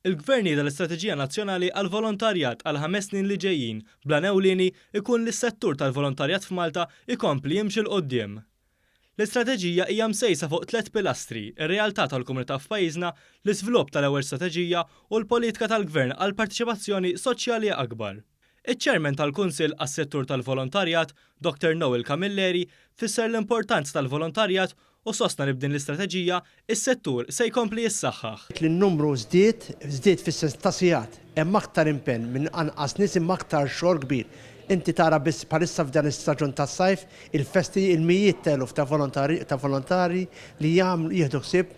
Il-Gvern jgħid l-Istrateġija Nazzjonali għal volontarjat għal 5 snin li ġejjin bla ewlieni ikun li s-settur tal-volontarjat f'Malta ikompli jimxi l qudiem. L-istrateġija hija msejsa fuq 3 pilastri: ir-realtà tal-komunità f'pajjiżna, l-iżvilupp tal-ewwel strateġija u l-politika tal-Gvern għal partiċipazzjoni soċjali akbar. Iċ-Chairman tal-Kunsill għas-settur tal-volontarjat, Dr. Noel Camilleri, fisser l-importanza tal-volontarjat u sostna li b'din l-istrateġija is-settur se jkompli jissaħħaħ. L-numru żdied fis-sens ta' sigħat, hemm aktar impenn minn anqas nies imma aktar xogħol kbir. Inti tara biss bħalissa f'dan is-staġun tas-sajf il-festi il-mijiet teluf ta' volontari li jieħdu ħsieb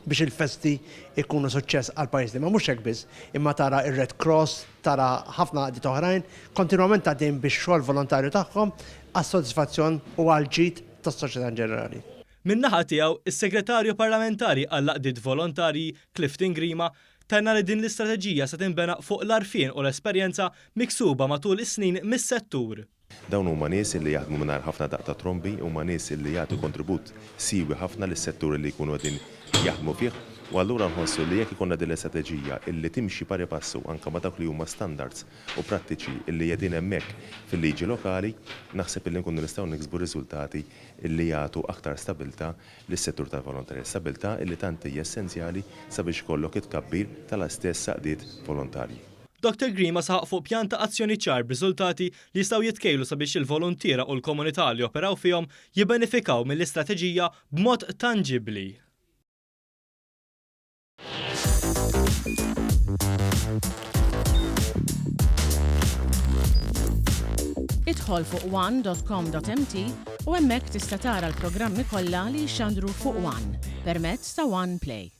biex il-festi ikunu suċċess għal pajjiżna. Ma mhux hekk biss, imma tara ir-Red Cross, tara ħafna qdiet oħrajn, kontinwament għaddejn biex xogħol volontarju tagħhom għas-sodisfazzjon u għal ġid tas-soċjetà ġenerali. Min-naħa tiegħu, is-Segretarju Parlamentari għall-Laqdiet Volontarji Clifton Grima tenna li din l-istrateġija se tinbena fuq l-arfien u l-esperjenza miksuba matul is-snin mis-settur. Dawn huma nies li jaħdmu mingħajr ħafna daqta trombi, huma nies li jagħtu kontribut siwi ħafna lis-settur li jkunu qegħdin jaħdmu fih, u allura nħossu li jekk ikollna din l-istrateġija illi timxi pari passu anke ma' dawk li huma standards u prattiċi illi qegħdin hemmhekk fil-liġi lokali, naħseb illi nkunu nistgħu niksbu riżultati illi jagħtu aktar stabilità lis-settur tal-volontarja, stabilità illi tant hija essenzjali sabiex ikollok itkabbir tal-istess saqdiet volontarji. Dr. Grima saħaq fuq pjan ta' azzjoni ċar b'riżultati li jistgħu jitkejlu sabiex il-volontiera u l-komunità li operaw fihom jibbenefikaw mill-istrateġija b'mod tangibbli. Idħol fuq one.com.mt u hemmhekk tista' tara l-programmi kollha li jxandru fuq One permezz ta' One Play.